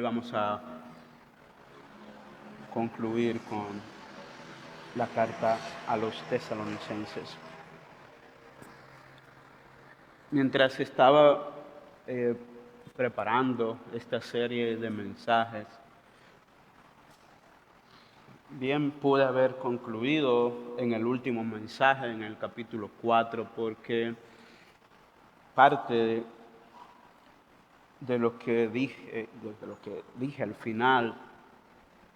Hoy vamos a concluir con la carta a los tesalonicenses. Mientras estaba preparando esta serie de mensajes, bien pude haber concluido en el último mensaje, en el capítulo 4, porque parte de lo que dije al final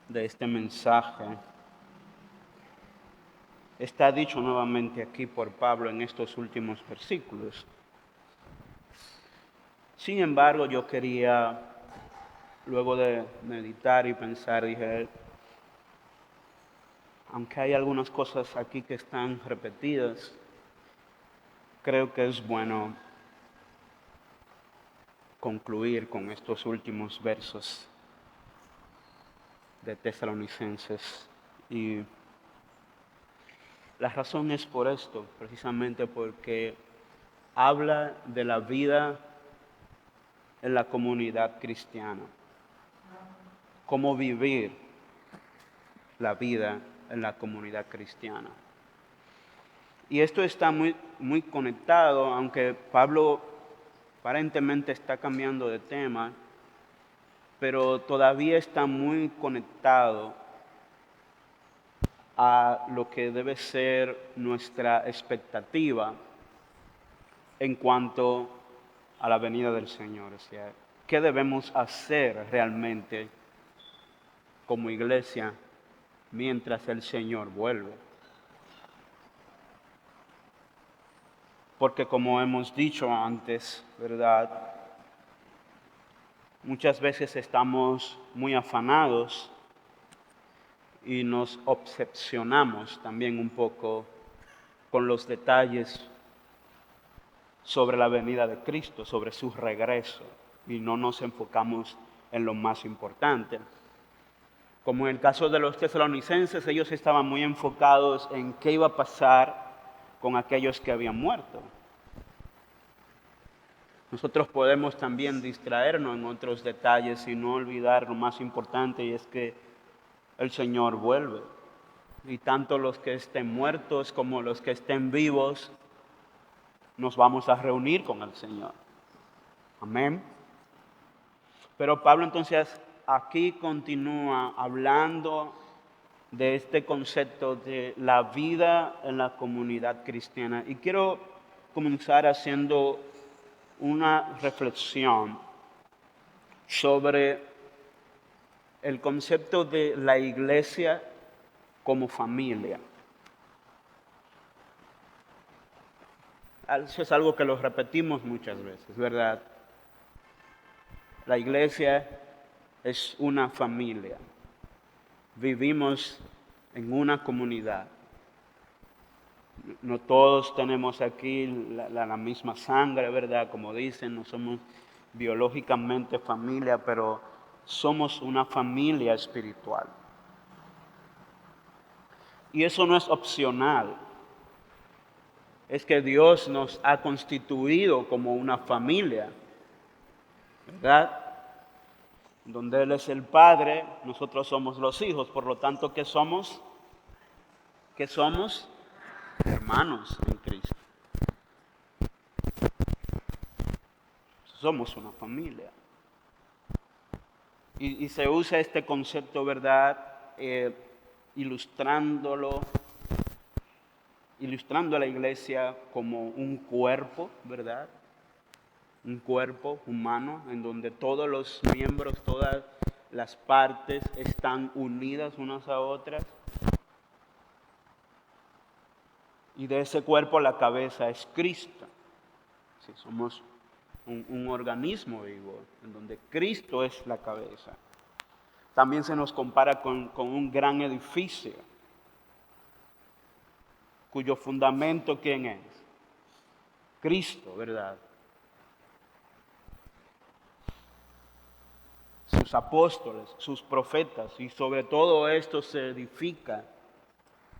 de este mensaje está dicho nuevamente aquí por Pablo en estos últimos versículos. Sin embargo, yo quería, luego de meditar y pensar, dije, aunque hay algunas cosas aquí que están repetidas, creo que es bueno concluir con estos últimos versos de Tesalonicenses. Y la razón es por esto, precisamente porque habla de la vida en la comunidad cristiana, cómo vivir la vida en la comunidad cristiana. Y esto está muy conectado, aunque Pablo aparentemente está cambiando de tema, pero todavía está muy conectado a lo que debe ser nuestra expectativa en cuanto a la venida del Señor. O sea, ¿qué debemos hacer realmente como iglesia mientras el Señor vuelve? Porque como hemos dicho antes, ¿verdad? Muchas veces estamos muy afanados y nos obsesionamos también un poco con los detalles sobre la venida de Cristo, sobre su regreso, y no nos enfocamos en lo más importante. Como en el caso de los tesalonicenses, ellos estaban muy enfocados en qué iba a pasar con aquellos que habían muerto. Nosotros podemos también distraernos en otros detalles y no olvidar lo más importante, y es que el Señor vuelve. Y tanto los que estén muertos como los que estén vivos, nos vamos a reunir con el Señor. Amén. Pero Pablo entonces aquí continúa hablando de este concepto de la vida en la comunidad cristiana. Y quiero comenzar haciendo una reflexión sobre el concepto de la iglesia como familia. Eso es algo que lo repetimos muchas veces, ¿verdad? La iglesia es una familia. Vivimos en una comunidad. No todos tenemos aquí la misma sangre, ¿verdad? Como dicen, no somos biológicamente familia, pero somos una familia espiritual. Y eso no es opcional. Es que Dios nos ha constituido como una familia, ¿verdad? Donde Él es el Padre, nosotros somos los hijos, por lo tanto, ¿qué somos? ¿Qué somos? Hermanos en Cristo. Somos una familia. Y se usa este concepto, ¿verdad? Ilustrando a la iglesia como un cuerpo, ¿verdad? Un cuerpo humano en donde todos los miembros, todas las partes están unidas unas a otras. Y de ese cuerpo la cabeza es Cristo. Sí, somos un organismo vivo en donde Cristo es la cabeza. También se nos compara con un gran edificio cuyo fundamento, ¿quién es? Cristo, ¿verdad? Sus apóstoles, sus profetas, y sobre todo esto se edifica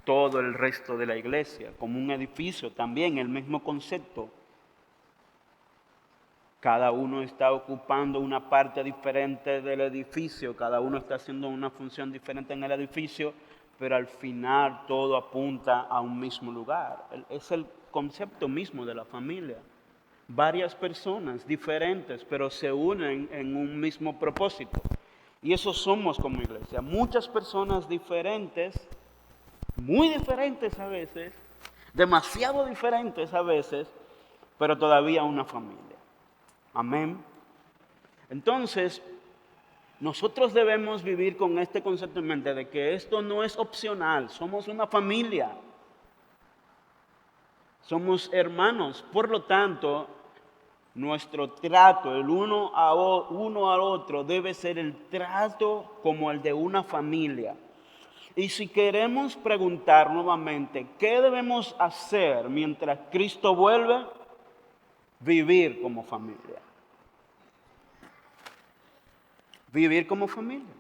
todo el resto de la iglesia, como un edificio también, el mismo concepto. Cada uno está ocupando una parte diferente del edificio, cada uno está haciendo una función diferente en el edificio, pero al final todo apunta a un mismo lugar. Es el concepto mismo de la familia. Varias personas diferentes, pero se unen en un mismo propósito. Y eso somos como iglesia. Muchas personas diferentes, muy diferentes a veces, demasiado diferentes a veces, pero todavía una familia. Amén. Entonces, nosotros debemos vivir con este concepto en mente de que esto no es opcional, somos una familia, somos hermanos, por lo tanto, nuestro trato, el uno al otro, debe ser el trato como el de una familia. Y si queremos preguntar nuevamente, ¿qué debemos hacer mientras Cristo vuelve? Vivir como familia. Vivir como familia.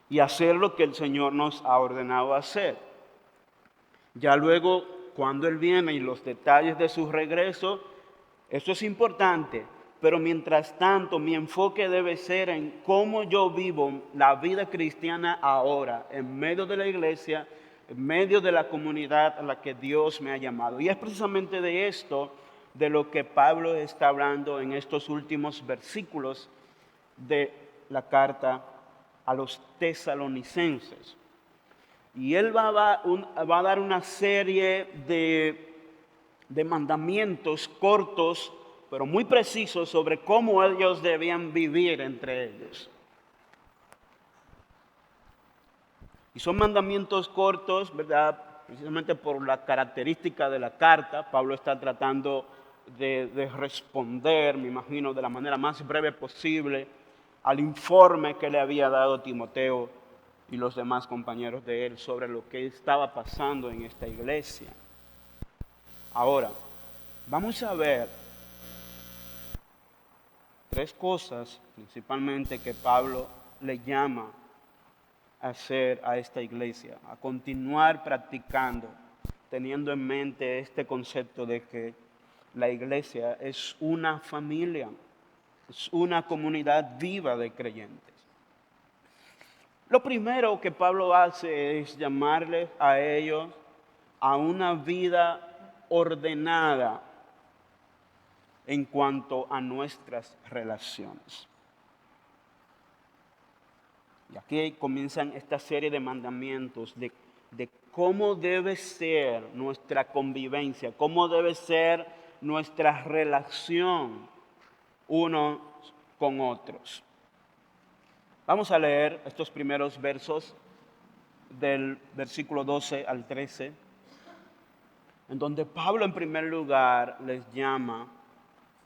Y hacer lo que el Señor nos ha ordenado hacer. Ya luego, cuando Él viene y los detalles de su regreso, eso es importante. Pero mientras tanto, mi enfoque debe ser en cómo yo vivo la vida cristiana ahora, en medio de la iglesia, en medio de la comunidad a la que Dios me ha llamado. Y es precisamente de esto de lo que Pablo está hablando en estos últimos versículos de la carta a los tesalonicenses. Y él va a dar una serie de mandamientos cortos, pero muy precisos sobre cómo ellos debían vivir entre ellos. Y son mandamientos cortos, ¿verdad? Precisamente por la característica de la carta. Pablo está tratando de responder, me imagino, de la manera más breve posible al informe que le había dado Timoteo y los demás compañeros de él sobre lo que estaba pasando en esta iglesia. Ahora, vamos a ver tres cosas principalmente que Pablo le llama a hacer a esta iglesia, a continuar practicando, teniendo en mente este concepto de que la iglesia es una familia, es una comunidad viva de creyentes. Lo primero que Pablo hace es llamarles a ellos a una vida ordenada en cuanto a nuestras relaciones. Y aquí comienzan esta serie de mandamientos de cómo debe ser nuestra convivencia, cómo debe ser nuestra relación unos con otros. Vamos a leer estos primeros versos del versículo 12 al 13, en donde Pablo en primer lugar les llama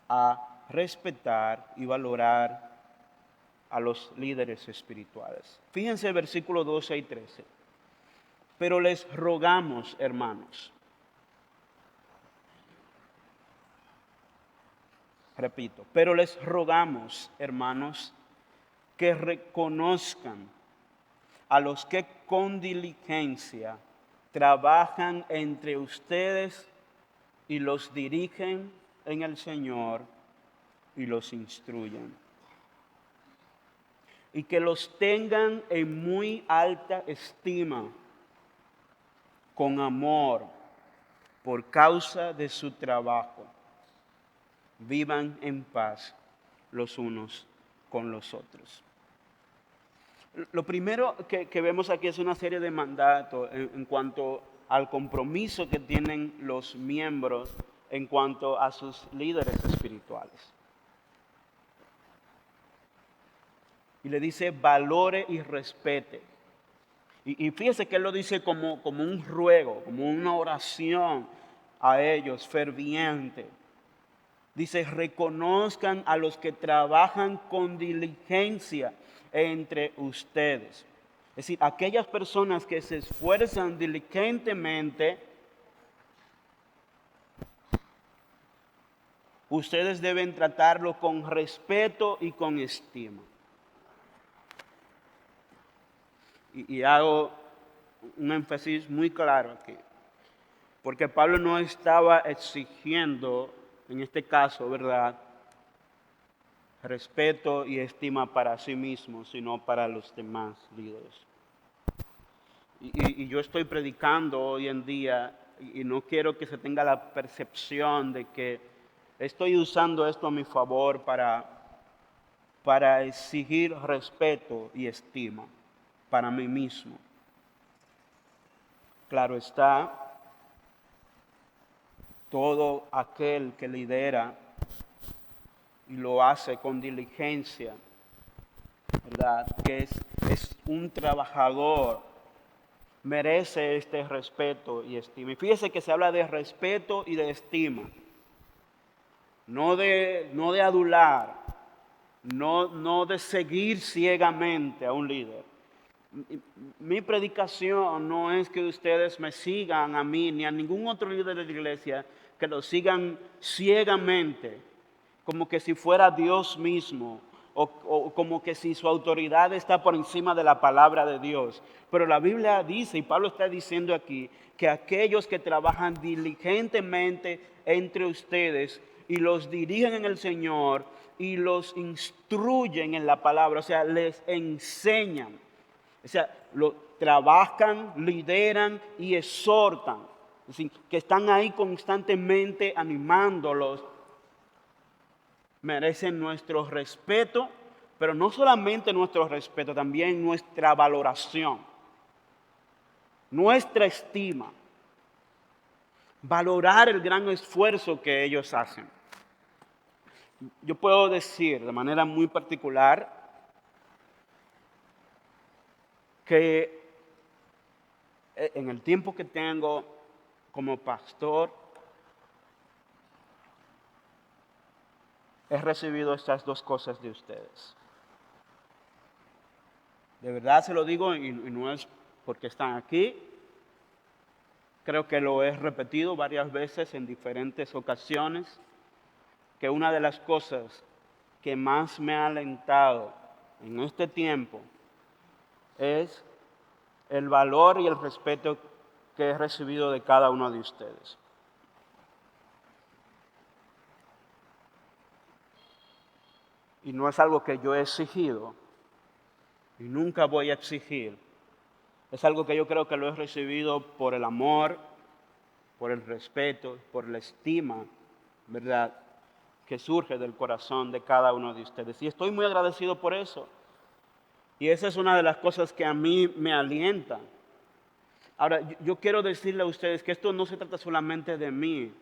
a respetar y valorar a los líderes espirituales. Fíjense el versículo 12 y 13. Pero les rogamos, hermanos. Repito, pero les rogamos, hermanos, que reconozcan a los que con diligencia trabajan entre ustedes y los dirigen en el Señor y los instruyen. Y que los tengan en muy alta estima, con amor, por causa de su trabajo. Vivan en paz los unos con los otros. Lo primero que vemos aquí es una serie de mandatos en cuanto al compromiso que tienen los miembros en cuanto a sus líderes espirituales. Y le dice valore y respete. Y fíjese que él lo dice como un ruego, como una oración a ellos, ferviente. Dice, reconozcan a los que trabajan con diligencia entre ustedes. Es decir, aquellas personas que se esfuerzan diligentemente, ustedes deben tratarlo con respeto y con estima. Y hago un énfasis muy claro aquí, porque Pablo no estaba exigiendo, en este caso, ¿verdad?, respeto y estima para sí mismo, sino para los demás líderes. Y yo estoy predicando hoy en día y no quiero que se tenga la percepción de que estoy usando esto a mi favor para exigir respeto y estima para mí mismo. Claro está, todo aquel que lidera y lo hace con diligencia, ¿verdad? Que es un trabajador, merece este respeto y estima. Y fíjese que se habla de respeto y de estima, no de adular, no de seguir ciegamente a un líder. Mi predicación no es que ustedes me sigan a mí ni a ningún otro líder de la iglesia, que lo sigan ciegamente, como que si fuera Dios mismo, o como que si su autoridad está por encima de la palabra de Dios. Pero la Biblia dice, y Pablo está diciendo aquí, que aquellos que trabajan diligentemente entre ustedes y los dirigen en el Señor y los instruyen en la palabra, o sea, les enseñan. O sea, lo trabajan, lideran y exhortan. Es decir, que están ahí constantemente animándolos. Merecen nuestro respeto, pero no solamente nuestro respeto, también nuestra valoración, nuestra estima. Valorar el gran esfuerzo que ellos hacen. Yo puedo decir de manera muy particular que en el tiempo que tengo como pastor, he recibido estas dos cosas de ustedes. De verdad se lo digo y no es porque están aquí. Creo que lo he repetido varias veces en diferentes ocasiones, que una de las cosas que más me ha alentado en este tiempo es el valor y el respeto que he recibido de cada uno de ustedes. Y no es algo que yo he exigido y nunca voy a exigir. Es algo que yo creo que lo he recibido por el amor, por el respeto, por la estima, ¿verdad?, que surge del corazón de cada uno de ustedes. Y estoy muy agradecido por eso. Y esa es una de las cosas que a mí me alienta. Ahora, yo quiero decirle a ustedes que esto no se trata solamente de mí.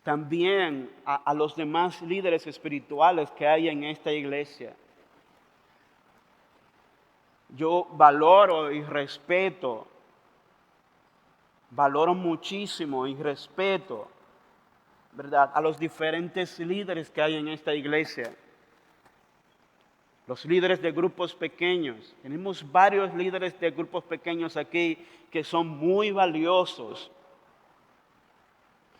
También a los demás líderes espirituales que hay en esta iglesia. Yo valoro y respeto, valoro muchísimo y respeto, ¿verdad?, a los diferentes líderes que hay en esta iglesia. Los líderes de grupos pequeños. Tenemos varios líderes de grupos pequeños aquí que son muy valiosos.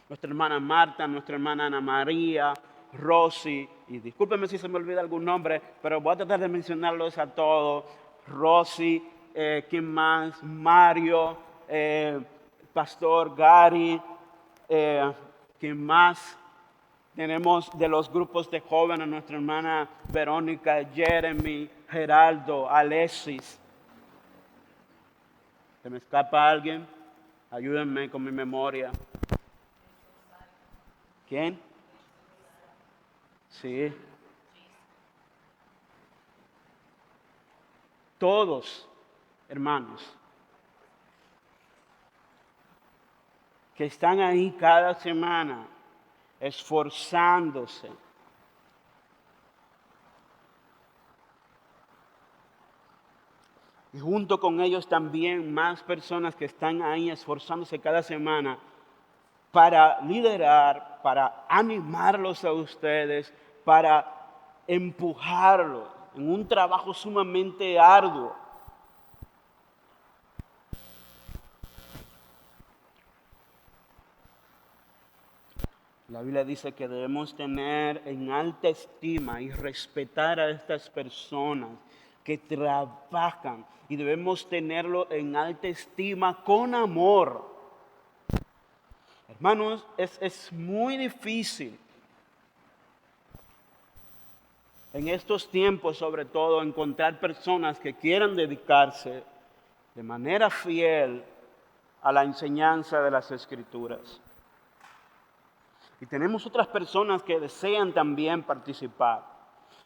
Nuestra hermana Marta, nuestra hermana Ana María, Rosy, y discúlpenme si se me olvida algún nombre, pero voy a tratar de mencionarlos a todos. Rosy, ¿quién más? Mario, Pastor Gary, ¿quién más? Tenemos de los grupos de jóvenes nuestra hermana Verónica, Jeremy, Geraldo, Alexis. ¿Se me escapa alguien? Ayúdenme con mi memoria. ¿Quién? Sí. Todos, hermanos, que están ahí cada semana esforzándose. Y junto con ellos también más personas que están ahí esforzándose cada semana para liderar, para animarlos a ustedes, para empujarlos en un trabajo sumamente arduo. La Biblia dice que debemos tener en alta estima y respetar a estas personas que trabajan y debemos tenerlo en alta estima con amor. Hermanos, es muy difícil En estos tiempos, sobre todo, encontrar personas que quieran dedicarse de manera fiel a la enseñanza de las Escrituras. Y tenemos otras personas que desean también participar.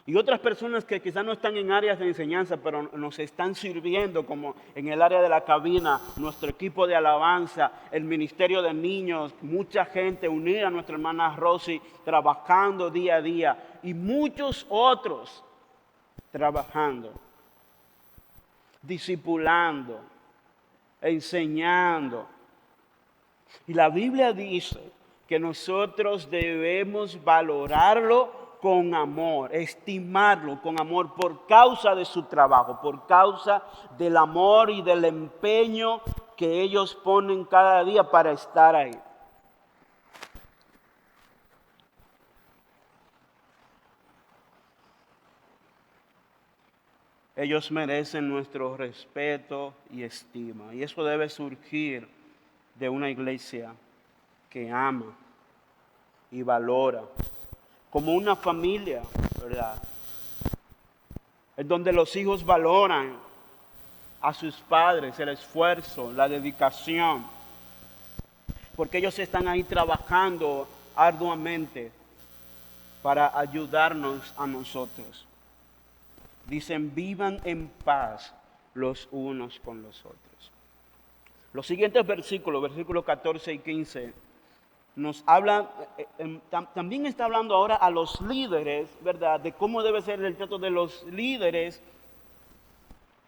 Y otras personas que quizás no están en áreas de enseñanza, pero nos están sirviendo, como en el área de la cabina, nuestro equipo de alabanza, el ministerio de niños, mucha gente unida a nuestra hermana Rosy, trabajando día a día, y muchos otros trabajando, discipulando, enseñando. Y la Biblia dice que nosotros debemos valorarlo con amor, estimarlo con amor por causa de su trabajo, por causa del amor y del empeño que ellos ponen cada día para estar ahí. Ellos merecen nuestro respeto y estima, y eso debe surgir de una iglesia que ama y valora, como una familia, ¿verdad? Es donde los hijos valoran a sus padres, el esfuerzo, la dedicación, porque ellos están ahí trabajando arduamente para ayudarnos a nosotros. Dicen, vivan en paz los unos con los otros. Los siguientes versículos 14 y 15, nos habla, también está hablando ahora a los líderes, ¿verdad? De cómo debe ser el trato de los líderes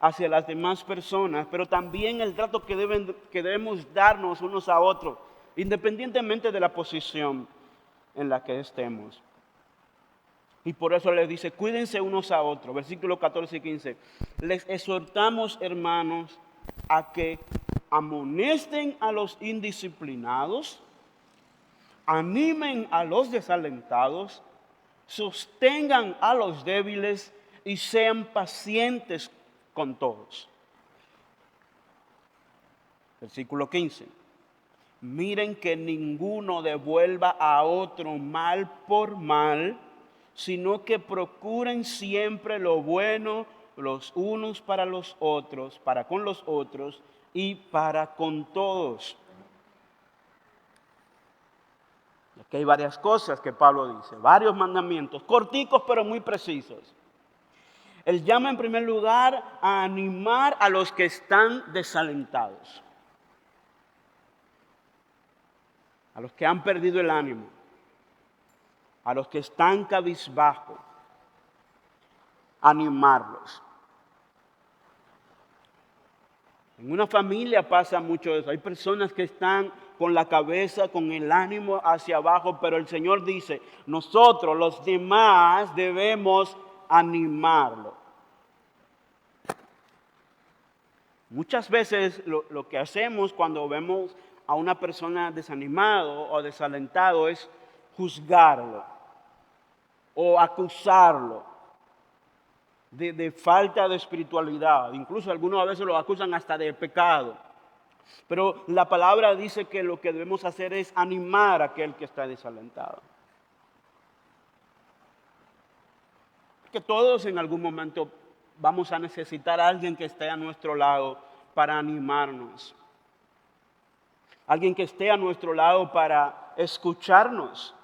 hacia las demás personas, pero también el trato que debemos darnos unos a otros, independientemente de la posición en la que estemos. Y por eso les dice, cuídense unos a otros, versículos 14 y 15. Les exhortamos, hermanos, a que amonesten a los indisciplinados, animen a los desalentados, sostengan a los débiles y sean pacientes con todos. Versículo 15. Miren que ninguno devuelva a otro mal por mal, sino que procuren siempre lo bueno los unos para los otros, para con los otros y para con todos. Aquí hay varias cosas que Pablo dice, varios mandamientos, corticos pero muy precisos. Él llama en primer lugar a animar a los que están desalentados, a los que han perdido el ánimo, a los que están cabizbajo, animarlos. En una familia pasa mucho eso. Hay personas que están con la cabeza, con el ánimo hacia abajo, pero el Señor dice, nosotros los demás debemos animarlo. Muchas veces lo que hacemos cuando vemos a una persona desanimado o desalentado es juzgarlo o acusarlo de falta de espiritualidad. Incluso algunos a veces lo acusan hasta de pecado. Pero la palabra dice que lo que debemos hacer es animar a aquel que está desalentado. Que todos en algún momento vamos a necesitar a alguien que esté a nuestro lado para animarnos. Alguien que esté a nuestro lado para escucharnos.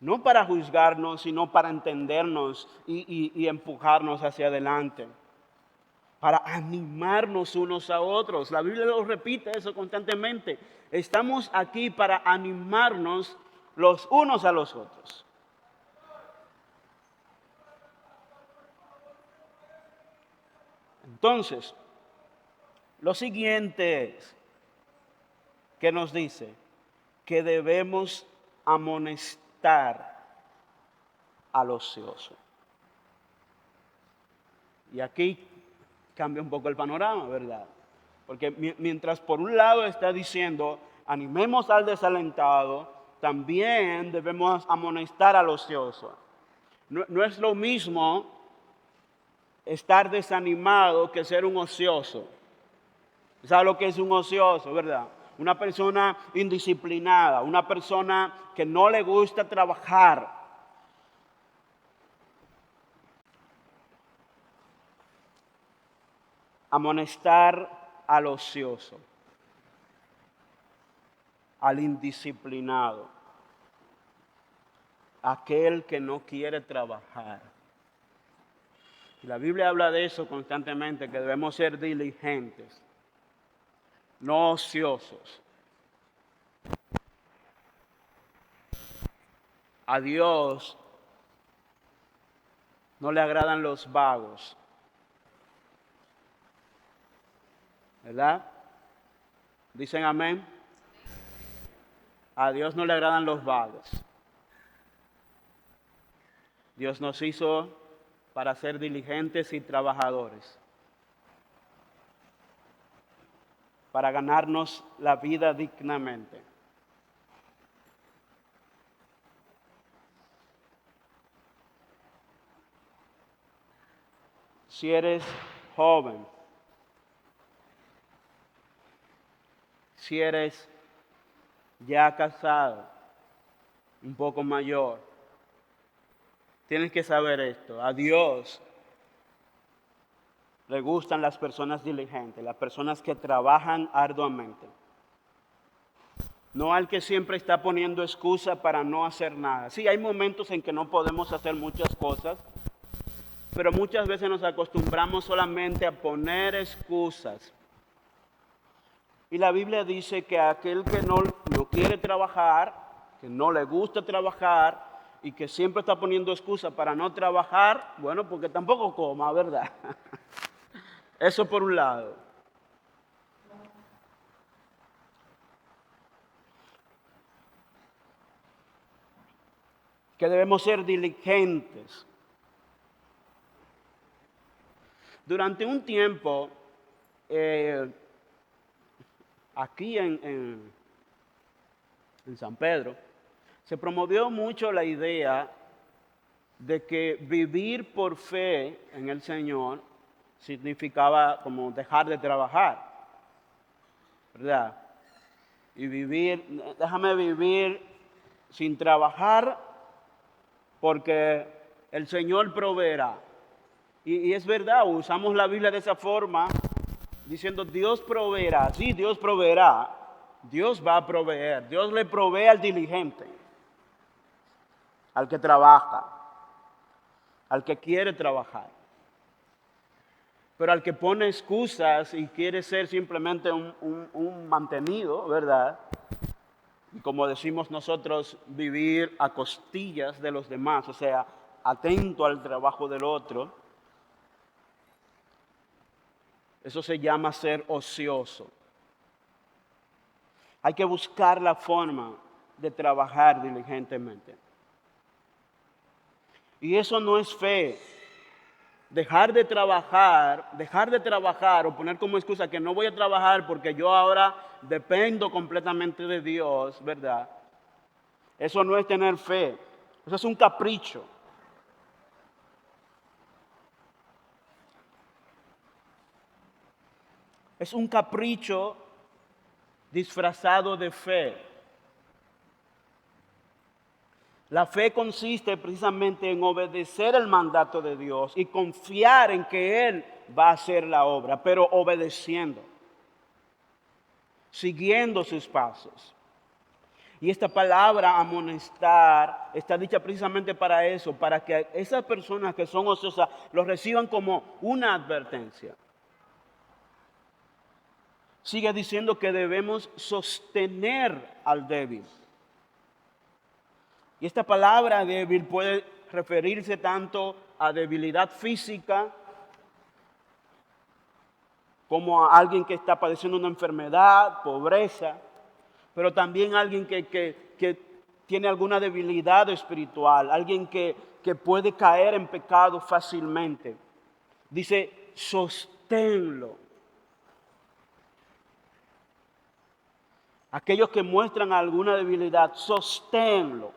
No para juzgarnos, sino para entendernos y empujarnos hacia adelante. Para animarnos unos a otros. La Biblia lo repite eso constantemente. Estamos aquí para animarnos los unos a los otros. Entonces, lo siguiente es que nos dice que debemos amonestar al ocioso. Y aquí cambia un poco el panorama, ¿verdad? Porque mientras por un lado está diciendo, animemos al desalentado, también debemos amonestar al ocioso. No es lo mismo estar desanimado que ser un ocioso. ¿Sabe lo que es un ocioso, verdad? Una persona indisciplinada, una persona que no le gusta trabajar, amonestar al ocioso, al indisciplinado, aquel que no quiere trabajar. Y la Biblia habla de eso constantemente, que debemos ser diligentes, no ociosos. A Dios no le agradan los vagos, ¿verdad? ¿Dicen amén? A Dios no le agradan los vagos. Dios nos hizo para ser diligentes y trabajadores, para ganarnos la vida dignamente. Si eres joven, si eres ya casado, un poco mayor, tienes que saber esto. A Dios le gustan las personas diligentes, las personas que trabajan arduamente. No al que siempre está poniendo excusa para no hacer nada. Sí, hay momentos en que no podemos hacer muchas cosas, pero muchas veces nos acostumbramos solamente a poner excusas. Y la Biblia dice que aquel que no quiere trabajar, que no le gusta trabajar y que siempre está poniendo excusas para no trabajar, bueno, porque tampoco coma, ¿verdad? Eso por un lado. Que debemos ser diligentes. Durante un tiempo, aquí en San Pedro, se promovió mucho la idea de que vivir por fe en el Señor significaba como dejar de trabajar, ¿verdad? Y déjame vivir sin trabajar porque el Señor proveerá. Y es verdad, usamos la Biblia de esa forma, diciendo Dios proveerá. Sí, Dios proveerá. Dios va a proveer. Dios le provee al diligente, al que trabaja, al que quiere trabajar. Pero al que pone excusas y quiere ser simplemente un mantenido, ¿verdad? Y como decimos nosotros, vivir a costillas de los demás, o sea, atento al trabajo del otro. Eso se llama ser ocioso. Hay que buscar la forma de trabajar diligentemente. Y eso no es fe. Dejar de trabajar o poner como excusa que no voy a trabajar porque yo ahora dependo completamente de Dios, ¿verdad? Eso no es tener fe. Eso es un capricho. Es un capricho disfrazado de fe. La fe consiste precisamente en obedecer el mandato de Dios y confiar en que Él va a hacer la obra, pero obedeciendo, siguiendo sus pasos. Y esta palabra amonestar está dicha precisamente para eso, para que esas personas que son ociosas lo reciban como una advertencia. Sigue diciendo que debemos sostener al débil. Y esta palabra débil puede referirse tanto a debilidad física como a alguien que está padeciendo una enfermedad, pobreza, pero también a alguien que tiene alguna debilidad espiritual, alguien que puede caer en pecado fácilmente. Dice, sosténlo. Aquellos que muestran alguna debilidad, sosténlo.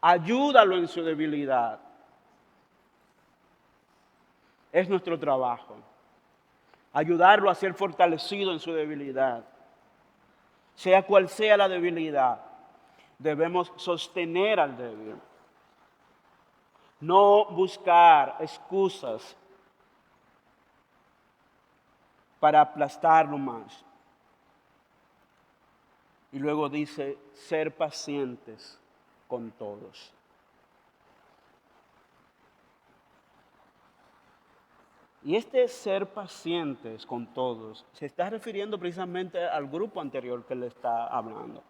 Ayúdalo en su debilidad. Es nuestro trabajo. Ayudarlo a ser fortalecido en su debilidad. Sea cual sea la debilidad, debemos sostener al débil. No buscar excusas para aplastarlo más. Y luego dice, ser pacientes con todos. Y este ser pacientes con todos se está refiriendo precisamente al grupo anterior que le está hablando.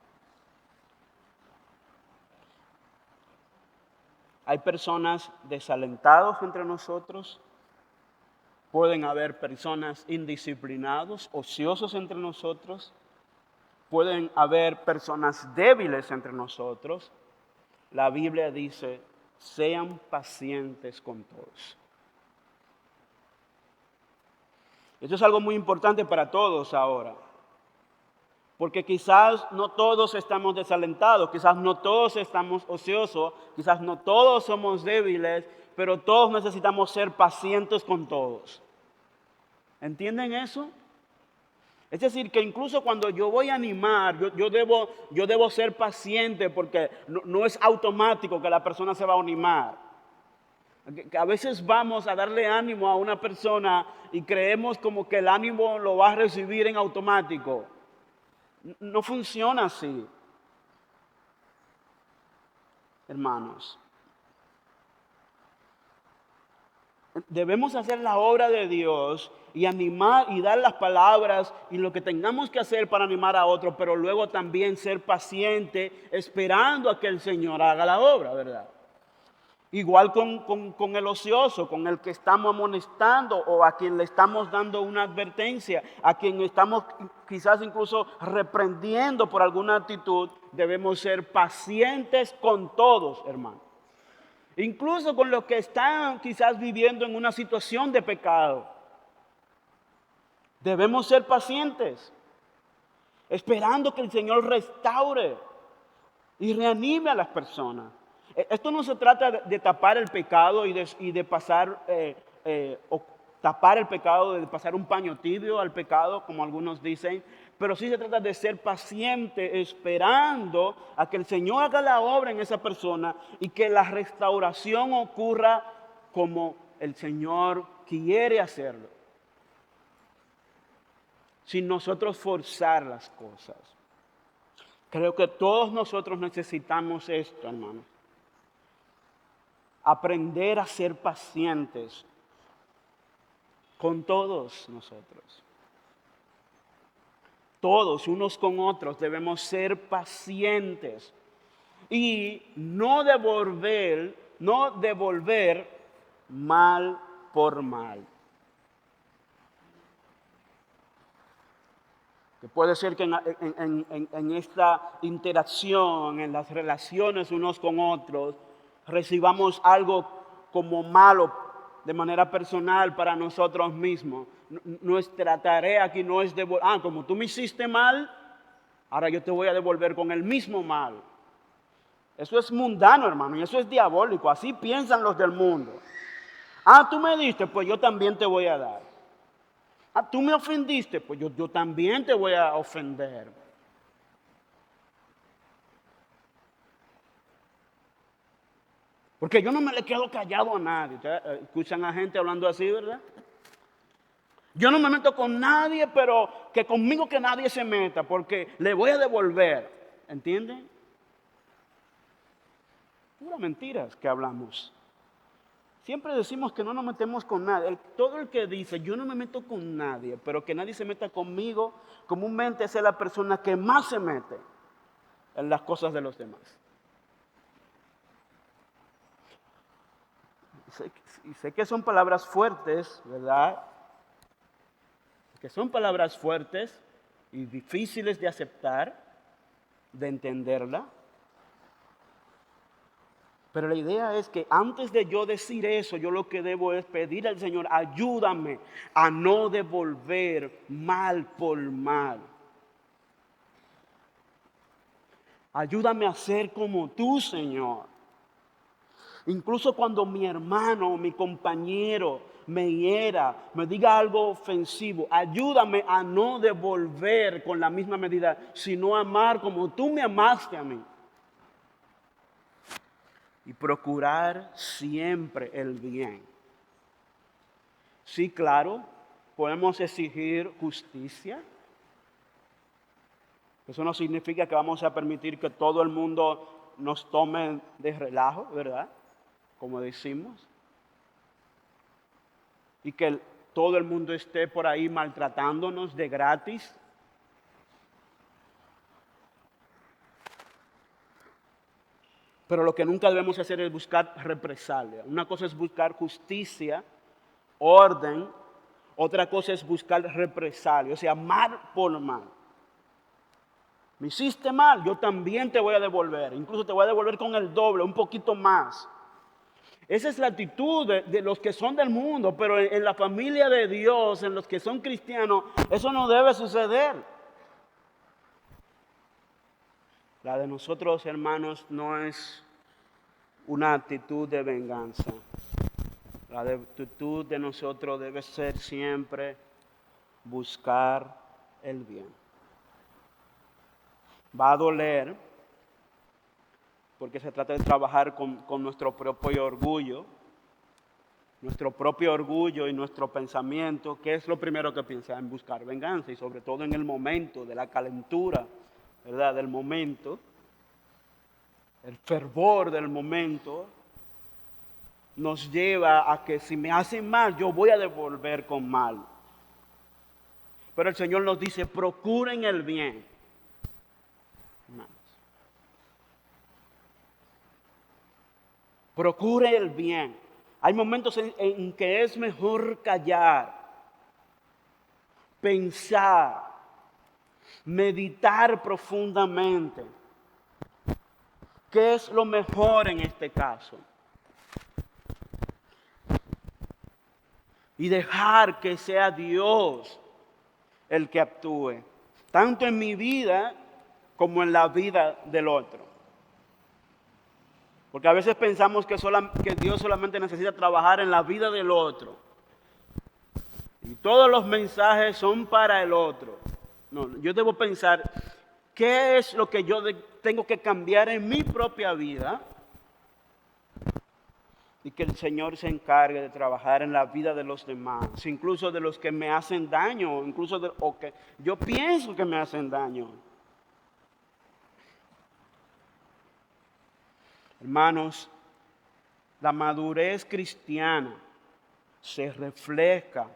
Hay personas desalentadas entre nosotros, pueden haber personas indisciplinados, ociosos entre nosotros, pueden haber personas débiles entre nosotros. La Biblia dice, sean pacientes con todos. Eso es algo muy importante para todos ahora. Porque quizás no todos estamos desalentados, quizás no todos estamos ociosos, quizás no todos somos débiles, pero todos necesitamos ser pacientes con todos. ¿Entienden eso? Es decir, que incluso cuando yo voy a animar, yo debo ser paciente porque no es automático que la persona se va a animar. Que a veces vamos a darle ánimo a una persona y creemos como que el ánimo lo va a recibir en automático. No funciona así, hermanos. Debemos hacer la obra de Dios y animar y dar las palabras y lo que tengamos que hacer para animar a otros, pero luego también ser paciente esperando a que el Señor haga la obra, ¿verdad? Igual con el ocioso, con el que estamos amonestando o a quien le estamos dando una advertencia, a quien estamos quizás incluso reprendiendo por alguna actitud, debemos ser pacientes con todos, hermanos. Incluso con los que están quizás viviendo en una situación de pecado. Debemos ser pacientes, esperando que el Señor restaure y reanime a las personas. Esto no se trata de tapar el pecado y de pasar, o tapar el pecado, de pasar un paño tibio al pecado, como algunos dicen, pero sí se trata de ser paciente, esperando a que el Señor haga la obra en esa persona y que la restauración ocurra como el Señor quiere hacerlo, sin nosotros forzar las cosas. Creo que todos nosotros necesitamos esto, hermanos. Aprender a ser pacientes con todos nosotros. Todos, unos con otros, debemos ser pacientes y no devolver mal por mal. Que puede ser que en esta interacción, en las relaciones unos con otros, recibamos algo como malo de manera personal para nosotros mismos. Nuestra tarea aquí no es devolver, como tú me hiciste mal, ahora yo te voy a devolver con el mismo mal. Eso es mundano, hermano, y eso es diabólico. Así piensan los del mundo. Tú me diste, pues yo también te voy a dar. Tú me ofendiste, pues yo también te voy a ofender. Porque yo no me le quedo callado a nadie. ¿Ustedes escuchan a gente hablando así, verdad? Yo no me meto con nadie, pero que conmigo que nadie se meta, porque le voy a devolver. ¿Entienden? Puras mentiras que hablamos. Siempre decimos que no nos metemos con nadie. Todo el que dice, yo no me meto con nadie, pero que nadie se meta conmigo, comúnmente es la persona que más se mete en las cosas de los demás. Y sé que son palabras fuertes, ¿verdad? Que son palabras fuertes y difíciles de aceptar, de entenderla. Pero la idea es que antes de yo decir eso, yo lo que debo es pedir al Señor, ayúdame a no devolver mal por mal. Ayúdame a ser como tú, Señor. Incluso cuando mi hermano, mi compañero me hiera, me diga algo ofensivo, ayúdame a no devolver con la misma medida, sino amar como tú me amaste a mí. Y procurar siempre el bien. Sí, claro, podemos exigir justicia. Eso no significa que vamos a permitir que todo el mundo nos tome de relajo, ¿verdad? Como decimos. Y que todo el mundo esté por ahí maltratándonos de gratis. Pero lo que nunca debemos hacer es buscar represalia. Una cosa es buscar justicia, orden. Otra cosa es buscar represalia, o sea, mal por mal. Me hiciste mal, yo también te voy a devolver. Incluso te voy a devolver con el doble, un poquito más. Esa es la actitud de los que son del mundo, pero en la familia de Dios, en los que son cristianos, eso no debe suceder. La de nosotros, hermanos, no es una actitud de venganza. La actitud de nosotros debe ser siempre buscar el bien. Va a doler, porque se trata de trabajar con nuestro propio orgullo y nuestro pensamiento. ¿Qué es lo primero que piensa? En buscar venganza, y sobre todo en el momento de la calentura, ¿verdad? Del momento, el fervor del momento, nos lleva a que si me hacen mal, yo voy a devolver con mal. Pero el Señor nos dice, procuren el bien. Hermanos. Procure el bien. Hay momentos en que es mejor callar, pensar, meditar profundamente. ¿Qué es lo mejor en este caso? Y dejar que sea Dios el que actúe, tanto en mi vida como en la vida del otro. Porque a veces pensamos que Dios solamente necesita trabajar en la vida del otro. Y todos los mensajes son para el otro. No, yo debo pensar, ¿qué es lo que yo tengo que cambiar en mi propia vida? Y que el Señor se encargue de trabajar en la vida de los demás, incluso de los que me hacen daño, o que yo pienso que me hacen daño. Hermanos, la madurez cristiana se refleja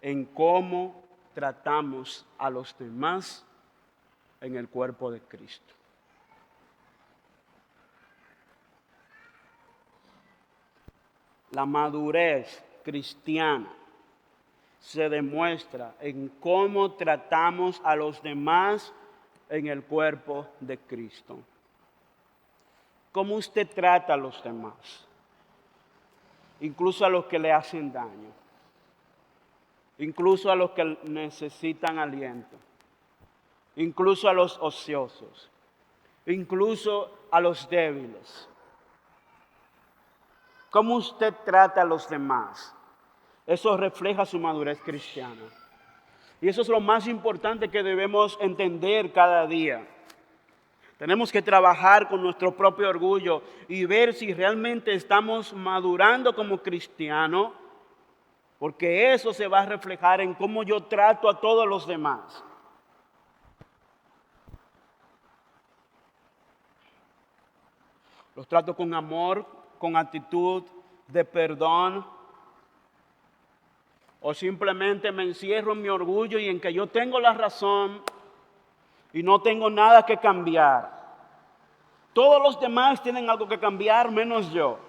en cómo tratamos a los demás en el cuerpo de Cristo. La madurez cristiana se demuestra en cómo tratamos a los demás en el cuerpo de Cristo. ¿Cómo usted trata a los demás? Incluso a los que le hacen daño. Incluso a los que necesitan aliento. Incluso a los ociosos. Incluso a los débiles. ¿Cómo usted trata a los demás? Eso refleja su madurez cristiana. Y eso es lo más importante que debemos entender cada día. Tenemos que trabajar con nuestro propio orgullo y ver si realmente estamos madurando como cristianos, porque eso se va a reflejar en cómo yo trato a todos los demás. Los trato con amor, con actitud de perdón, o simplemente me encierro en mi orgullo y en que yo tengo la razón y no tengo nada que cambiar. Todos los demás tienen algo que cambiar menos yo.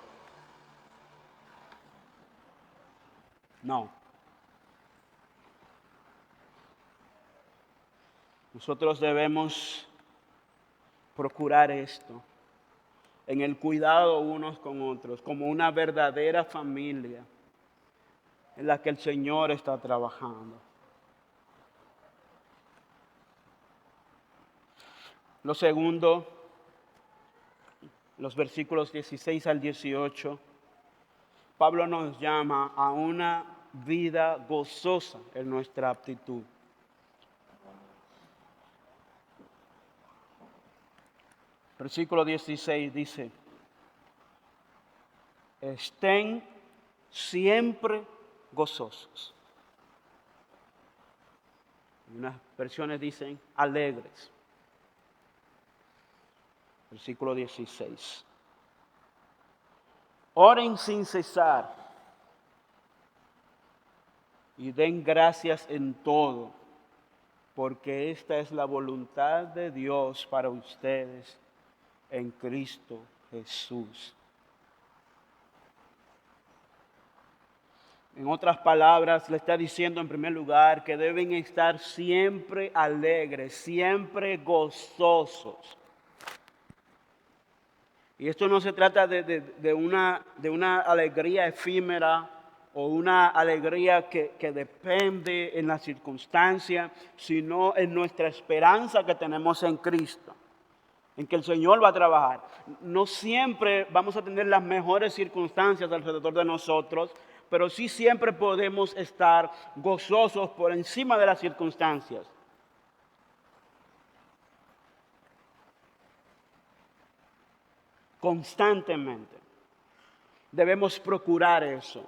No. Nosotros debemos procurar esto en el cuidado unos con otros, como una verdadera familia en la que el Señor está trabajando. Lo segundo, los versículos 16 al 18, Pablo nos llama a una vida gozosa en nuestra actitud. Versículo 16 dice, estén siempre gozosos. Y unas versiones dicen alegres. Versículo 16. Oren sin cesar y den gracias en todo, porque esta es la voluntad de Dios para ustedes en Cristo Jesús. En otras palabras, le está diciendo en primer lugar que deben estar siempre alegres, siempre gozosos. Y esto no se trata de una alegría efímera o una alegría que depende en las circunstancias, sino en nuestra esperanza que tenemos en Cristo, en que el Señor va a trabajar. No siempre vamos a tener las mejores circunstancias alrededor de nosotros, pero sí siempre podemos estar gozosos por encima de las circunstancias. Constantemente. Debemos procurar eso.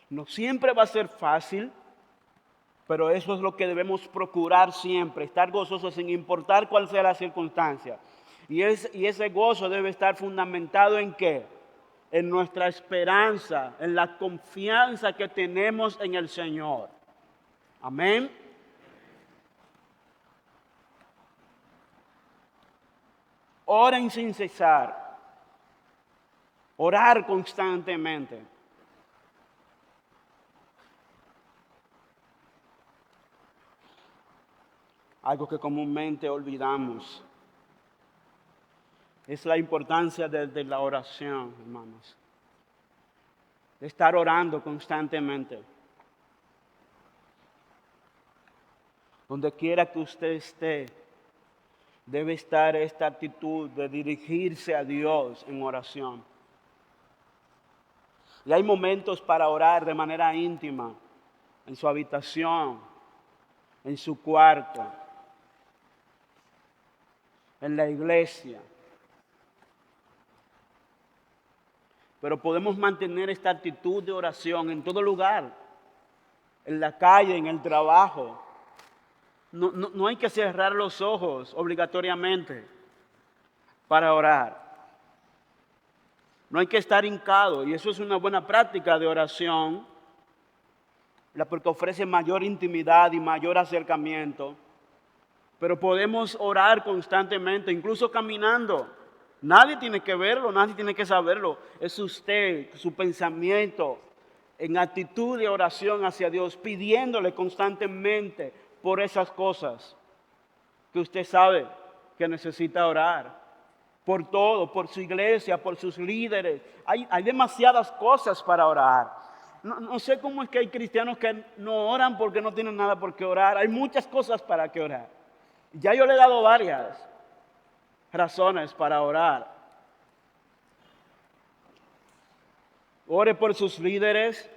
No siempre va a ser fácil, pero eso es lo que debemos procurar siempre, estar gozosos sin importar cuál sea la circunstancia. Y ese gozo debe estar fundamentado ¿en qué? En nuestra esperanza, en la confianza que tenemos en el Señor. Amén. Oren sin cesar. Orar constantemente. Algo que comúnmente olvidamos es la importancia de la oración, hermanos. De estar orando constantemente. Donde quiera que usted esté, debe estar esta actitud de dirigirse a Dios en oración. Y hay momentos para orar de manera íntima, en su habitación, en su cuarto, en la iglesia. Pero podemos mantener esta actitud de oración en todo lugar, en la calle, en el trabajo. No hay que cerrar los ojos obligatoriamente para orar. No hay que estar hincado, y eso es una buena práctica de oración, porque ofrece mayor intimidad y mayor acercamiento. Pero podemos orar constantemente, incluso caminando. Nadie tiene que verlo, nadie tiene que saberlo. Es usted, su pensamiento, en actitud de oración hacia Dios, pidiéndole constantemente por esas cosas que usted sabe que necesita orar. Por todo, por su iglesia, por sus líderes. Hay demasiadas cosas para orar. No sé cómo es que hay cristianos que no oran porque no tienen nada por qué orar. Hay muchas cosas para que orar. Ya yo le he dado varias razones para orar. Ore por sus líderes.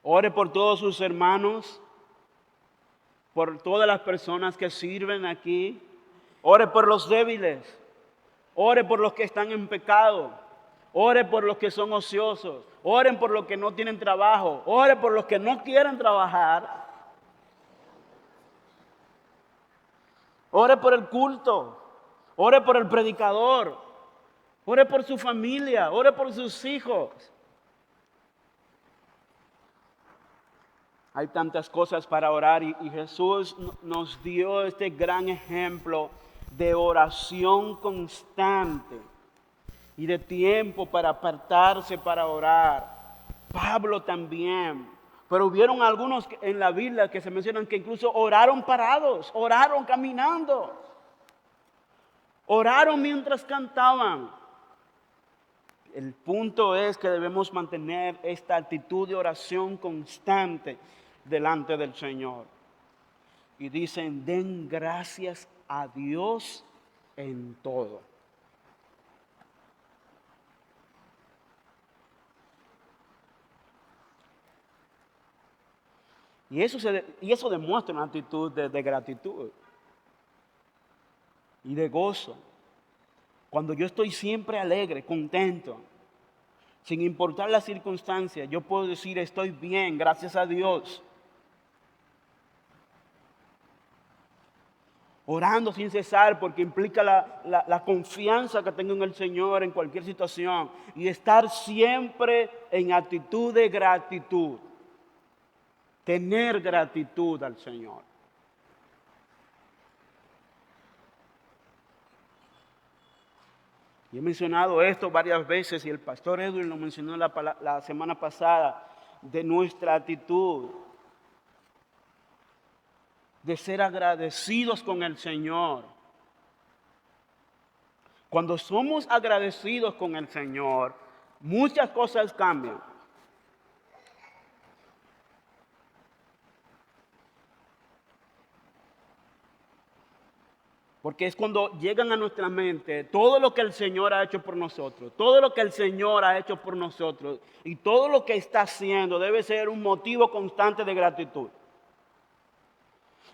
Ore por todos sus hermanos. Por todas las personas que sirven aquí. Ore por los débiles. Ore por los que están en pecado. Ore por los que son ociosos. Oren por los que no tienen trabajo. Ore por los que no quieren trabajar. Ore por el culto. Ore por el predicador. Ore por su familia. Ore por sus hijos. Hay tantas cosas para orar y Jesús nos dio este gran ejemplo de oración constante y de tiempo para apartarse para orar. Pablo también. Pero hubieron algunos en la Biblia que se mencionan que incluso oraron parados, oraron caminando, oraron mientras cantaban. El punto es que debemos mantener esta actitud de oración constante delante del Señor. Y dicen, den gracias a Dios en todo. Y eso demuestra una actitud de gratitud y de gozo. Cuando yo estoy siempre alegre, contento, Sin importar las circunstancias, yo puedo decir estoy bien, gracias a Dios. Orando sin cesar porque implica la confianza que tengo en el Señor en cualquier situación. Y estar siempre en actitud de gratitud. Tener gratitud al Señor. Y he mencionado esto varias veces y el pastor Edwin lo mencionó la semana pasada, de nuestra actitud, de ser agradecidos con el Señor. Cuando somos agradecidos con el Señor, muchas cosas cambian. Porque es cuando llegan a nuestra mente todo lo que el Señor ha hecho por nosotros, todo lo que el Señor ha hecho por nosotros y todo lo que está haciendo debe ser un motivo constante de gratitud.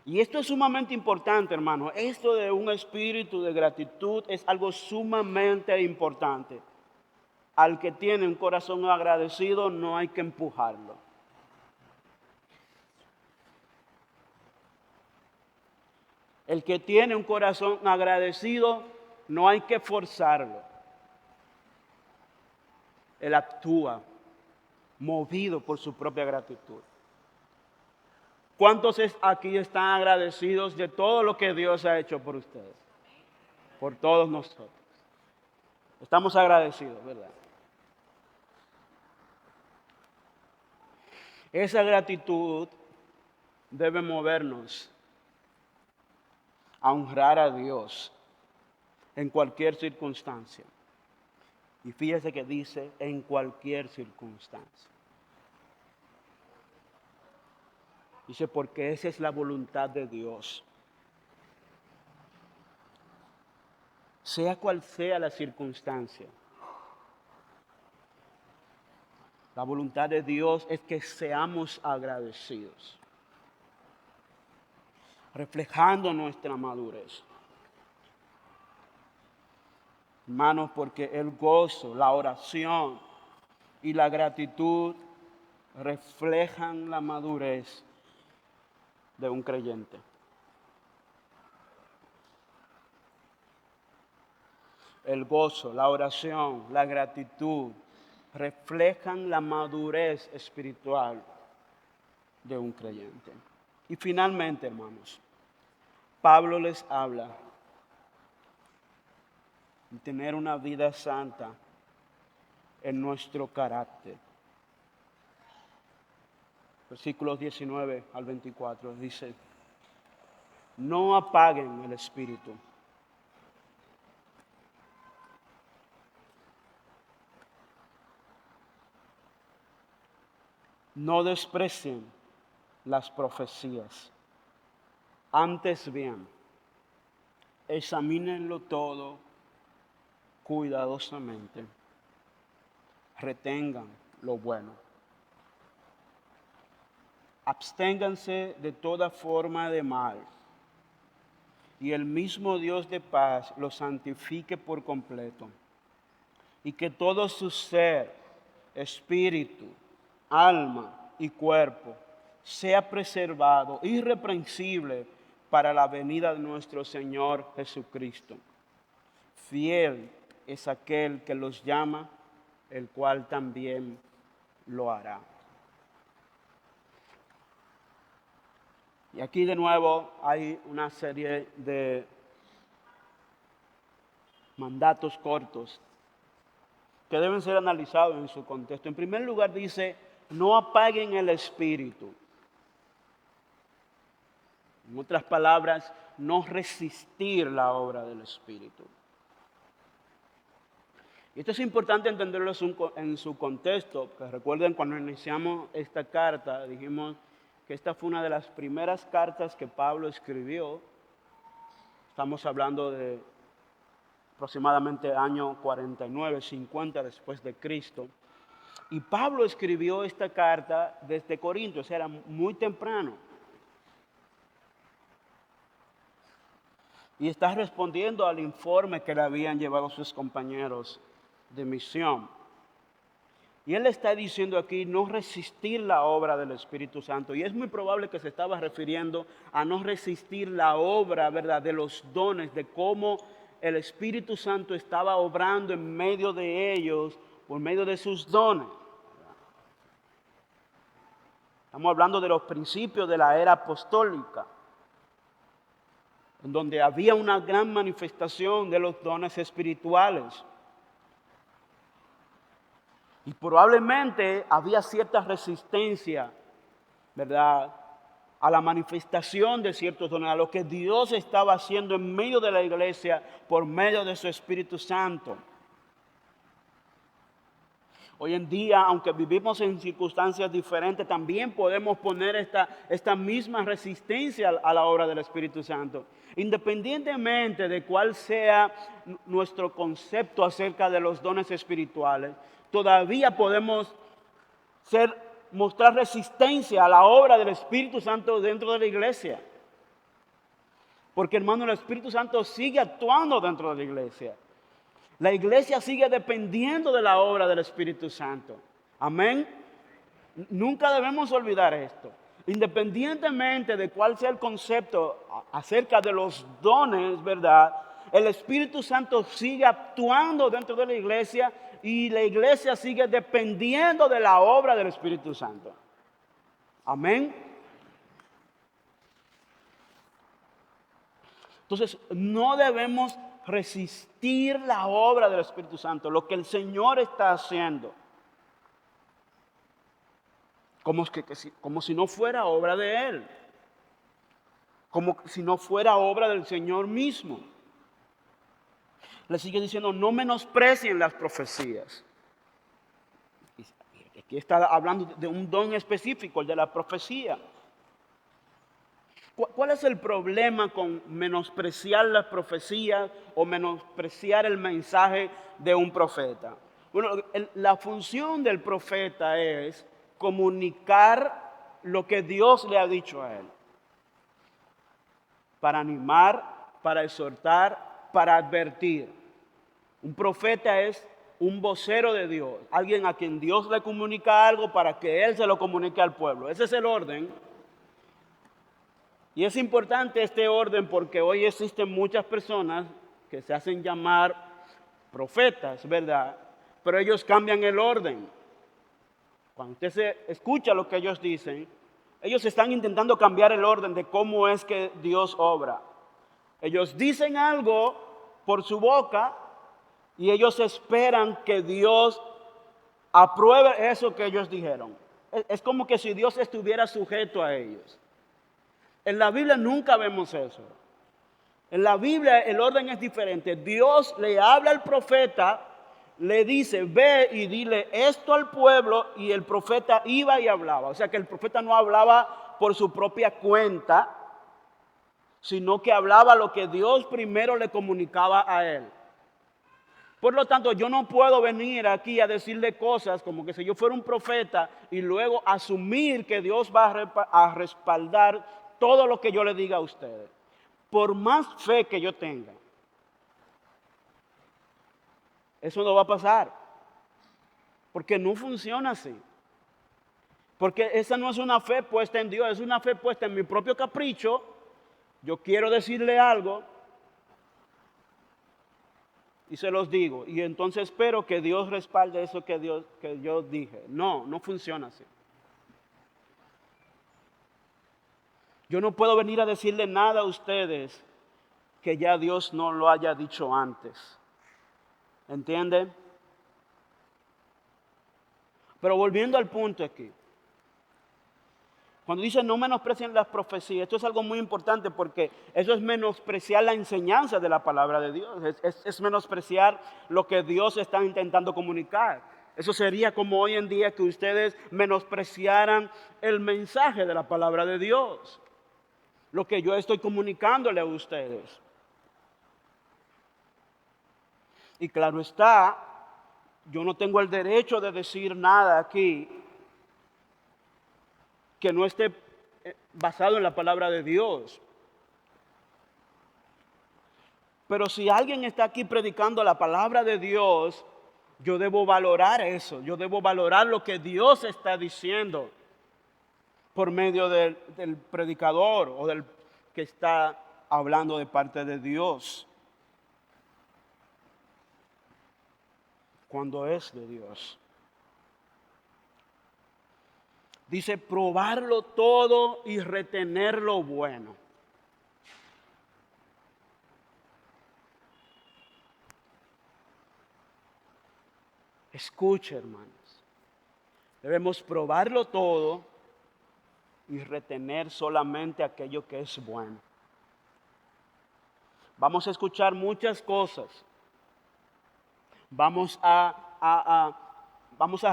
Y esto es sumamente importante, hermano. Esto de un espíritu de gratitud es algo sumamente importante. Al que tiene un corazón agradecido no hay que empujarlo. El que tiene un corazón agradecido, no hay que forzarlo. Él actúa movido por su propia gratitud. ¿Cuántos aquí están agradecidos de todo lo que Dios ha hecho por ustedes? Por todos nosotros. Estamos agradecidos, ¿verdad? Esa gratitud debe movernos a honrar a Dios en cualquier circunstancia. Y fíjese que dice en cualquier circunstancia. Dice porque esa es la voluntad de Dios. Sea cual sea la circunstancia. La voluntad de Dios es que seamos agradecidos, reflejando nuestra madurez. Hermanos, porque el gozo, la oración y la gratitud reflejan la madurez de un creyente. El gozo, la oración, la gratitud reflejan la madurez espiritual de un creyente. Y finalmente, hermanos, Pablo les habla de tener una vida santa en nuestro carácter. Versículos 19 al 24 dice, no apaguen el espíritu. No desprecien las profecías. Antes bien, examínenlo todo cuidadosamente. Retengan lo bueno. Absténganse de toda forma de mal. Y el mismo Dios de paz los santifique por completo. Y que todo su ser, espíritu, alma y cuerpo sea preservado irreprensible para la venida de nuestro Señor Jesucristo. Fiel es aquel que los llama, el cual también lo hará. Y aquí de nuevo hay una serie de mandatos cortos que deben ser analizados en su contexto. En primer lugar dice, no apaguen el espíritu. En otras palabras, no resistir la obra del espíritu. Y esto es importante entenderlo en su contexto, que recuerden cuando iniciamos esta carta, dijimos que esta fue una de las primeras cartas que Pablo escribió. Estamos hablando de aproximadamente año 49, 50 después de Cristo. Y Pablo escribió esta carta desde Corinto, o sea, era muy temprano. Y está respondiendo al informe que le habían llevado sus compañeros de misión. Y él está diciendo aquí no resistir la obra del Espíritu Santo. Y es muy probable que se estaba refiriendo a no resistir la obra, ¿verdad?, de los dones, de cómo el Espíritu Santo estaba obrando en medio de ellos, por medio de sus dones. Estamos hablando de los principios de la era apostólica, en donde había una gran manifestación de los dones espirituales. Y probablemente había cierta resistencia, ¿verdad?, a la manifestación de ciertos dones, a lo que Dios estaba haciendo en medio de la iglesia por medio de su Espíritu Santo. Hoy en día, aunque vivimos en circunstancias diferentes, también podemos poner esta misma resistencia a la obra del Espíritu Santo. Independientemente de cuál sea nuestro concepto acerca de los dones espirituales, todavía podemos mostrar resistencia a la obra del Espíritu Santo dentro de la iglesia. Porque, hermano, el Espíritu Santo sigue actuando dentro de la iglesia. La iglesia sigue dependiendo de la obra del Espíritu Santo. Amén. Nunca debemos olvidar esto. Independientemente de cuál sea el concepto acerca de los dones, ¿verdad?, el Espíritu Santo sigue actuando dentro de la iglesia y la iglesia sigue dependiendo de la obra del Espíritu Santo. Amén. Entonces, no debemos resistir la obra del Espíritu Santo, lo que el Señor está haciendo. Como si no fuera obra de Él. Como si no fuera obra del Señor mismo. Le sigue diciendo, no menosprecien las profecías. Aquí está hablando de un don específico, el de la profecía. ¿Cuál es el problema con menospreciar las profecías o menospreciar el mensaje de un profeta? Bueno, la función del profeta es comunicar lo que Dios le ha dicho a él. Para animar, para exhortar, para advertir. Un profeta es un vocero de Dios, alguien a quien Dios le comunica algo para que él se lo comunique al pueblo. Ese es el orden. Y es importante este orden porque hoy existen muchas personas que se hacen llamar profetas, ¿verdad? Pero ellos cambian el orden. Cuando usted se escucha lo que ellos dicen, ellos están intentando cambiar el orden de cómo es que Dios obra. Ellos dicen algo por su boca y ellos esperan que Dios apruebe eso que ellos dijeron. Es como que si Dios estuviera sujeto a ellos. En la Biblia nunca vemos eso. En la Biblia el orden es diferente. Dios le habla al profeta, le dice, ve y dile esto al pueblo, y el profeta iba y hablaba. O sea que el profeta no hablaba por su propia cuenta, sino que hablaba lo que Dios primero le comunicaba a él. Por lo tanto, yo no puedo venir aquí a decirle cosas como que si yo fuera un profeta y luego asumir que Dios va a respaldar todo lo que yo le diga a ustedes. Por más fe que yo tenga, eso no va a pasar. Porque no funciona así. Porque esa no es una fe puesta en Dios, es una fe puesta en mi propio capricho. Yo quiero decirle algo y se los digo. Y entonces espero que Dios respalde eso que yo dije. No, no funciona así. Yo no puedo venir a decirle nada a ustedes que ya Dios no lo haya dicho antes. ¿Entienden? Pero volviendo al punto aquí. Cuando dice no menosprecien las profecías, esto es algo muy importante porque eso es menospreciar la enseñanza de la palabra de Dios. Es menospreciar lo que Dios está intentando comunicar. Eso sería como hoy en día que ustedes menospreciaran el mensaje de la palabra de Dios. Lo que yo estoy comunicándole a ustedes. Y claro está, yo no tengo el derecho de decir nada aquí que no esté basado en la palabra de Dios. Pero si alguien está aquí predicando la palabra de Dios, Yo debo valorar eso, yo debo valorar lo que Dios está diciendo por medio del predicador o del que está hablando de parte de Dios, cuando es de Dios. Dice, probarlo todo y retener lo bueno. Escuche, hermanos. Debemos probarlo todo y retener solamente aquello que es bueno. Vamos a escuchar muchas cosas. Vamos a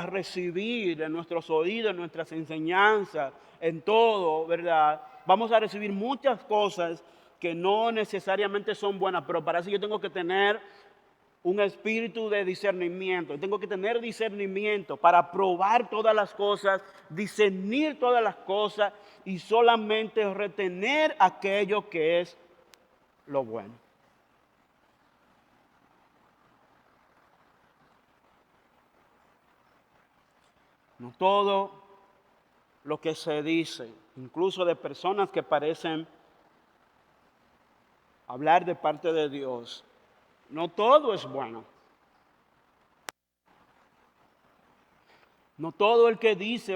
recibir en nuestros oídos, en nuestras enseñanzas, en todo, ¿verdad? Vamos a recibir muchas cosas que no necesariamente son buenas, pero para eso yo tengo que tener un espíritu de discernimiento. Tengo que tener discernimiento para probar todas las cosas, discernir todas las cosas y solamente retener aquello que es lo bueno. No todo lo que se dice, incluso de personas que parecen hablar de parte de Dios, no todo es bueno. No todo el que dice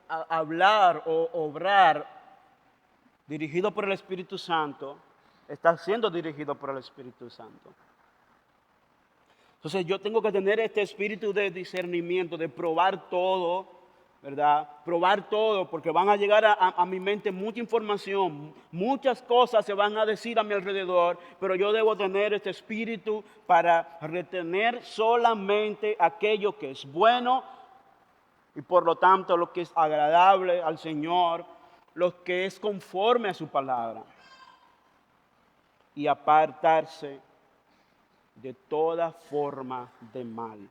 hablar o obrar dirigido por el Espíritu Santo está siendo dirigido por el Espíritu Santo. Entonces yo tengo que tener este espíritu de discernimiento, de probar todo, ¿verdad? Probar todo, porque van a llegar a mi mente mucha información, muchas cosas se van a decir a mi alrededor, pero yo debo tener este espíritu para retener solamente aquello que es bueno y por lo tanto lo que es agradable al Señor, lo que es conforme a su palabra y apartarse de toda forma de mal.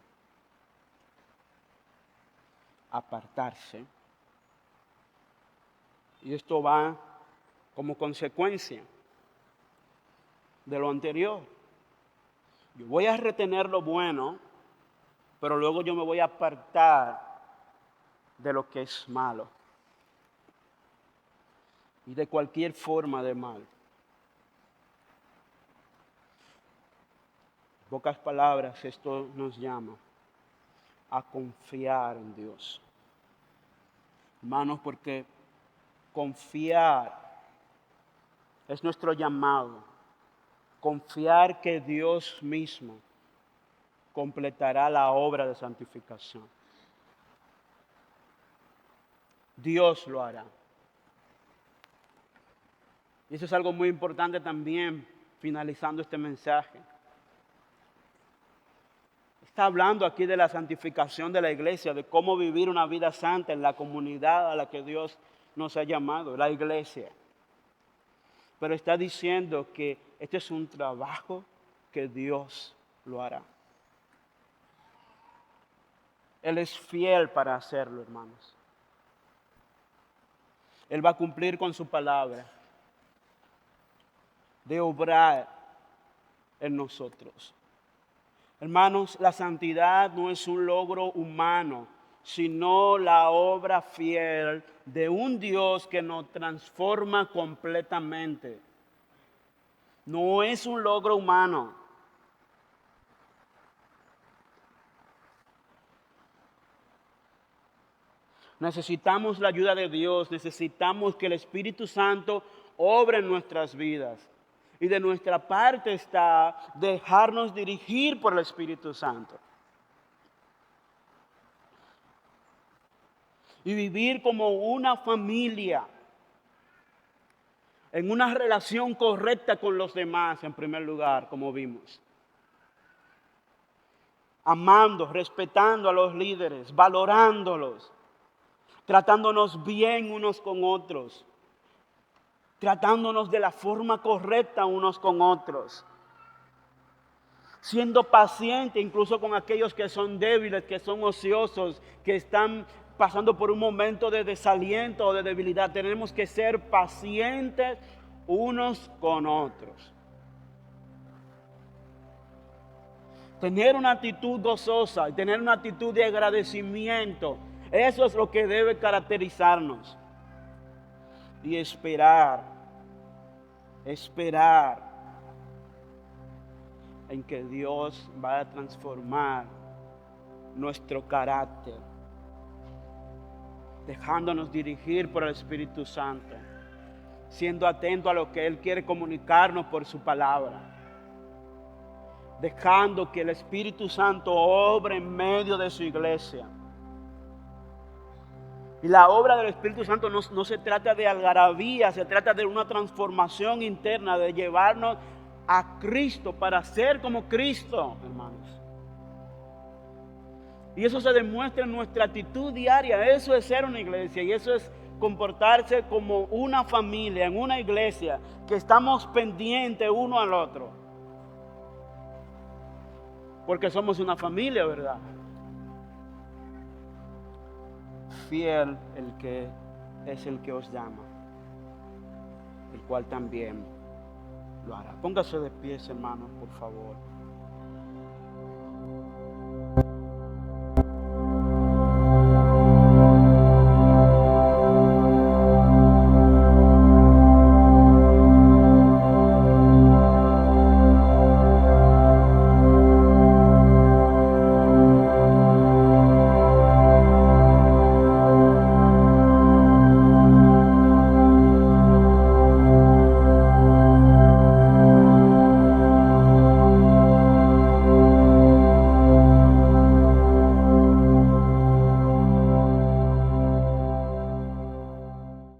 Apartarse. Y esto va como consecuencia de lo anterior. Yo voy a retener lo bueno, pero luego yo me voy a apartar de lo que es malo y de cualquier forma de mal. En pocas palabras, esto nos llama a confiar en Dios. Hermanos, porque confiar es nuestro llamado. Confiar que Dios mismo completará la obra de santificación. Dios lo hará. Y eso es algo muy importante también, finalizando este mensaje. Está hablando aquí de la santificación de la iglesia, de cómo vivir una vida santa en la comunidad a la que Dios nos ha llamado, la iglesia. Pero está diciendo que este es un trabajo que Dios lo hará. Él es fiel para hacerlo, hermanos. Él va a cumplir con su palabra de obrar en nosotros. Hermanos, la santidad no es un logro humano, sino la obra fiel de un Dios que nos transforma completamente. No es un logro humano. Necesitamos la ayuda de Dios, necesitamos que el Espíritu Santo obre en nuestras vidas. Y de nuestra parte está dejarnos dirigir por el Espíritu Santo. Y vivir como una familia, en una relación correcta con los demás, en primer lugar, como vimos. Amando, respetando a los líderes, valorándolos, tratándonos bien unos con otros, tratándonos de la forma correcta unos con otros, siendo paciente incluso con aquellos que son débiles, que son ociosos, que están pasando por un momento de desaliento o de debilidad. Tenemos que ser pacientes unos con otros. Tener una actitud gozosa y tener una actitud de agradecimiento. Eso es lo que debe caracterizarnos. Y esperar en que Dios va a transformar nuestro carácter, dejándonos dirigir por el Espíritu Santo, siendo atento a lo que Él quiere comunicarnos por su palabra, dejando que el Espíritu Santo obre en medio de su iglesia. Y la obra del Espíritu Santo no se trata de algarabía, se trata de una transformación interna, de llevarnos a Cristo para ser como Cristo, hermanos. Y eso se demuestra en nuestra actitud diaria. Eso es ser una iglesia y eso es comportarse como una familia, en una iglesia, que estamos pendientes uno al otro. Porque somos una familia, ¿verdad? Fiel el que es el que os llama, el cual también lo hará. Póngase de pie, hermanos, por favor.